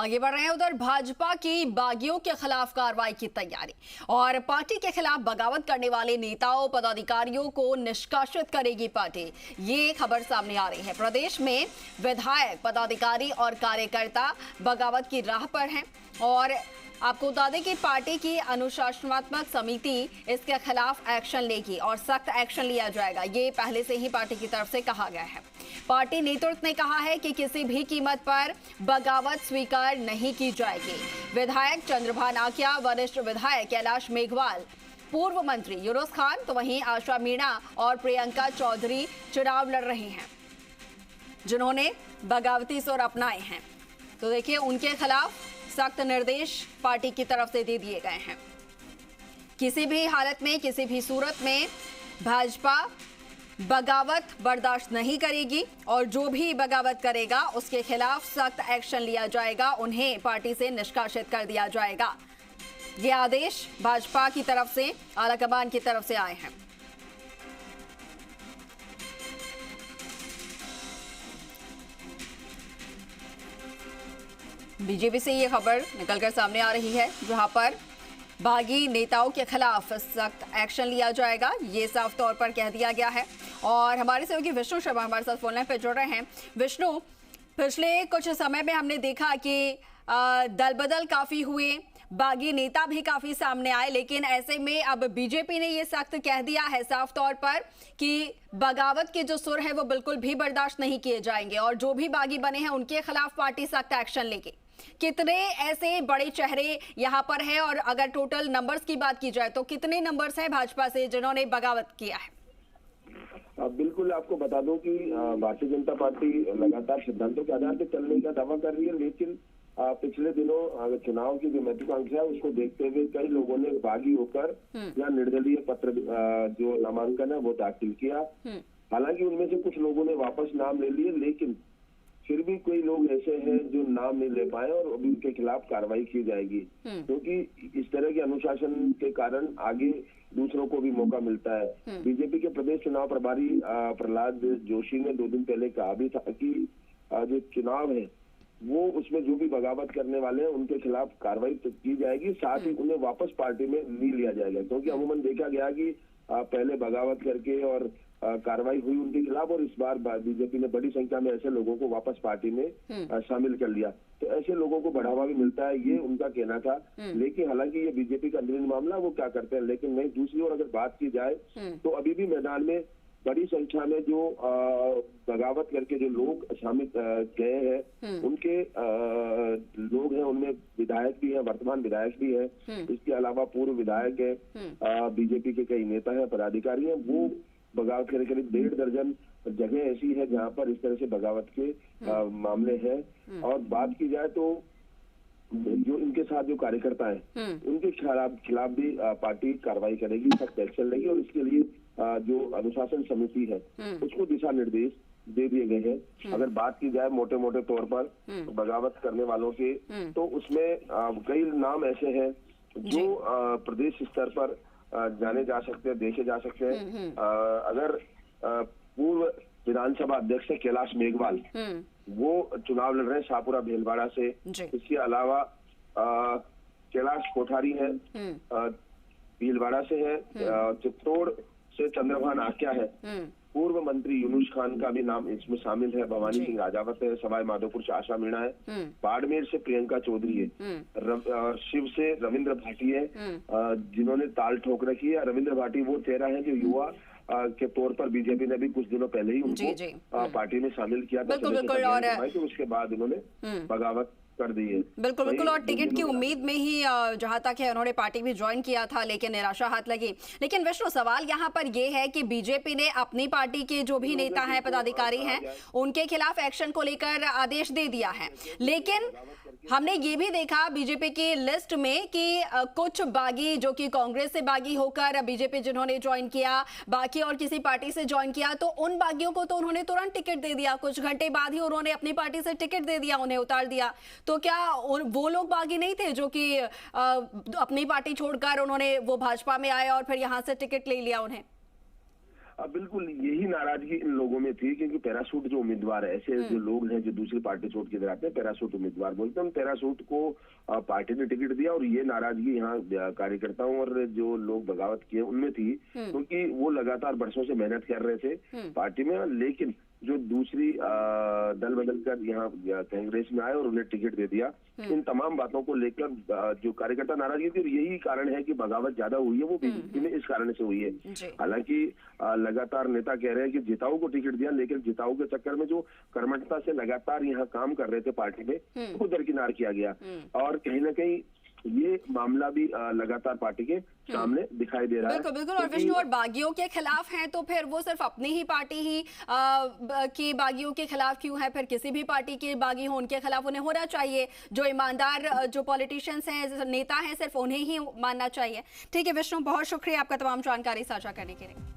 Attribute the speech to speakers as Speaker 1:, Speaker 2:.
Speaker 1: आगे बढ़ रहे हैं। उधर भाजपा की बागियों के खिलाफ कार्रवाई की तैयारी और पार्टी के खिलाफ बगावत करने वाले नेताओं पदाधिकारियों को निष्कासित करेगी पार्टी, ये खबर सामने आ रही है। प्रदेश में विधायक पदाधिकारी और कार्यकर्ता बगावत की राह पर हैं और आपको बता दें कि पार्टी की अनुशासनात्मक समिति इसके खिलाफ एक्शन लेगी और सख्त एक्शन लिया जाएगा, ये पहले से ही पार्टी की तरफ से कहा गया है। पार्टी नेतृत्व ने कहा है कि किसी भी कीमत पर बगावत स्वीकार नहीं की जाएगी। विधायक चंद्रभान आकिया, वरिष्ठ विधायक कैलाश मेघवाल, पूर्व मंत्री यूनुस खान, तो वहीं आशा मीणा और प्रियंका चौधरी चुनाव लड़ रही हैं जिन्होंने बगावती सुर अपनाए हैं। तो देखिए, उनके खिलाफ सख्त निर्देश पार्टी की तरफ से दे दिए गए हैं। किसी भी हालत में, किसी भी सूरत में भाजपा बगावत बर्दाश्त नहीं करेगी और जो भी बगावत करेगा उसके खिलाफ सख्त एक्शन लिया जाएगा, उन्हें पार्टी से निष्कासित कर दिया जाएगा। ये आदेश भाजपा की तरफ से, आलाकमान की तरफ से आए हैं। बीजेपी से ये खबर निकलकर सामने आ रही है, जहां पर बागी नेताओं के खिलाफ सख्त एक्शन लिया जाएगा, ये साफ तौर पर कह दिया गया है। और हमारे सहयोगी विष्णु शर्मा हमारे साथ फोन लाइन पर जुड़ रहे हैं। विष्णु, पिछले कुछ समय में हमने देखा कि दल बदल काफी हुए, बागी नेता भी काफी सामने आए, लेकिन ऐसे में अब बीजेपी ने ये सख्त कह दिया है साफ तौर पर कि बगावत के जो सुर है वो बिल्कुल भी बर्दाश्त नहीं किए जाएंगे और जो भी बागी बने हैं उनके खिलाफ पार्टी सख्त एक्शन लेगी। कितने ऐसे बड़े चेहरे यहाँ पर हैं और अगर टोटल नंबर्स की बात की जाए तो कितने नंबर्स हैं भाजपा से जिन्होंने बगावत किया है?
Speaker 2: बिल्कुल, आपको बता दूं कि भारतीय जनता पार्टी लगातार सिद्धांतों के आधार पर चलने का दावा कर रही है, लेकिन पिछले दिनों चुनाव की जो महत्वाकांक्षा है उसको देखते हुए कई लोगों ने बागी होकर या निर्दलीय पत्र जो नामांकन है वो दाखिल किया। हालांकि उनमें से कुछ लोगों ने वापस नाम ले लिए, लेकिन फिर भी कोई लोग ऐसे हैं जो नाम नहीं ले पाए और अभी उनके खिलाफ कार्रवाई की जाएगी, क्योंकि इस तरह के अनुशासन के कारण आगे दूसरों को भी मौका मिलता है। बीजेपी के प्रदेश चुनाव प्रभारी प्रहलाद जोशी ने 2 दिन पहले कहा भी था कि जो चुनाव है वो उसमें जो भी बगावत करने वाले हैं उनके खिलाफ कार्रवाई की जाएगी, साथ ही उन्हें वापस पार्टी में नहीं लिया जाएगा, क्योंकि अमूमन देखा गया कि पहले बगावत करके और कार्रवाई हुई उनके खिलाफ और इस बार बीजेपी ने बड़ी संख्या में ऐसे लोगों को वापस पार्टी में शामिल कर लिया, तो ऐसे लोगों को बढ़ावा भी मिलता है, ये उनका कहना था। लेकिन हालांकि ये बीजेपी का अंदरूनी मामला, वो क्या करते हैं। लेकिन नहीं, दूसरी ओर अगर बात की जाए तो अभी भी मैदान में बड़ी संख्या में जो बगावत करके जो लोग शामिल गए हैं उनके लोग हैं, उनमें विधायक भी हैं, वर्तमान विधायक भी हैं, इसके अलावा पूर्व विधायक है, बीजेपी के कई नेता हैं, पदाधिकारी हैं। वो बगावत के करीब 1.5 दर्जन जगह ऐसी है जहां पर इस तरह से बगावत के मामले हैं। और बात की जाए तो जो इनके साथ जो कार्यकर्ता हैं उनके खिलाफ भी पार्टी कार्रवाई करेगी, सख्त एक्शन लेगी और इसके लिए जो अनुशासन समिति है उसको दिशा निर्देश दे दिए गए हैं। अगर बात की जाए मोटे मोटे तौर पर बगावत करने वालों के, तो उसमें कई नाम ऐसे हैं जो प्रदेश स्तर पर जाने जा सकते हैं, देखे जा सकते हैं। अगर पूर्व विधानसभा अध्यक्ष कैलाश मेघवाल, वो चुनाव लड़ रहे हैं शाहपुरा भीलवाड़ा से। इसके अलावा कैलाश कोठारी है, भीलवाड़ा से है। चित्तौड़ से चंद्रभान आकिया है। पूर्व मंत्री यूनुस खान का भी नाम इसमें शामिल है। भवानी सिंह राजावत है। सवाई माधोपुर से आशा मीणा है। बाड़मेर से प्रियंका चौधरी है। शिव से रविंद्र भाटी है, जिन्होंने ताल ठोक रखी है। रविंद्र भाटी वो चेहरा है जो युवा के तौर पर बीजेपी ने भी कुछ दिनों पहले ही उनको पार्टी में शामिल किया था। तो उसके बाद उन्होंने बगावत कर दी है।
Speaker 1: बिल्कुल बिल्कुल, और टिकट की उम्मीद में ही जहां तक है उन्होंने पार्टी भी ज्वाइन किया था, लेकिन निराशा हाथ लगी। लेकिन विष्णु, सवाल यहां पर यह है कि बीजेपी ने अपनी पार्टी के जो भी नेता हैं, पदाधिकारी हैं, उनके खिलाफ एक्शन को लेकर आदेश दे दिया है। लेकिन हमने ये भी देखा बीजेपी की लिस्ट में कि कुछ बागी जो कि कांग्रेस से बागी होकर बीजेपी जिन्होंने ज्वाइन किया, बाकी और किसी पार्टी से ज्वाइन किया, तो उन बागियों को तो उन्होंने तुरंत टिकट दे दिया, कुछ घंटे बाद ही उन्होंने अपनी पार्टी से टिकट दे दिया, उन्हें उतार दिया। तो क्या वो लोग बागी नहीं थे जो कि अपनी पार्टी छोड़कर उन्होंने वो भाजपा में आए और फिर यहां से टिकट ले लिया उन्हें?
Speaker 2: बिल्कुल यही नाराजगी इन लोगों में थी, क्योंकि पैराशूट जो उम्मीदवार है, ऐसे जो लोग हैं जो दूसरी पार्टी छोड़ के इधर आते हैं, पैराशूट उम्मीदवार बोलते हैं, उन पैराशूट को पार्टी ने टिकट दिया। और ये नाराजगी यहाँ कार्यकर्ताओं और जो लोग बगावत किए उनमें थी, क्योंकि वो लगातार बरसों से मेहनत कर रहे थे पार्टी में, लेकिन जो दूसरी दल बदल कर यहाँ कांग्रेस में आए और उन्हें टिकट दे दिया। इन तमाम बातों को लेकर जो कार्यकर्ता नाराजगी थी, और यही कारण है कि बगावत ज्यादा हुई है, वो बीजेपी में इस कारण से हुई है। हालांकि लगातार नेता कह रहे हैं कि जिताऊ को टिकट दिया, लेकिन जिताऊ के चक्कर में जो कर्मठता से लगातार यहाँ काम कर रहे थे पार्टी में, उनको दरकिनार किया गया। और कहीं ना कहीं ये मामला भी लगातार पार्टी के सामने दिखाई दे रहा है।
Speaker 1: बिल्कुल बिल्कुल। और विष्णु, और बागियों के खिलाफ हैं तो फिर वो सिर्फ अपनी ही पार्टी ही की बागियों के खिलाफ क्यों है? फिर किसी भी पार्टी के बागी हो, उनके खिलाफ उन्हें होना चाहिए। जो ईमानदार जो पॉलिटिशियंस हैं, नेता हैं, सिर्फ उन्हें ही मानना चाहिए। ठीक है विष्णु, बहुत शुक्रिया आपका तमाम जानकारी साझा करने के लिए।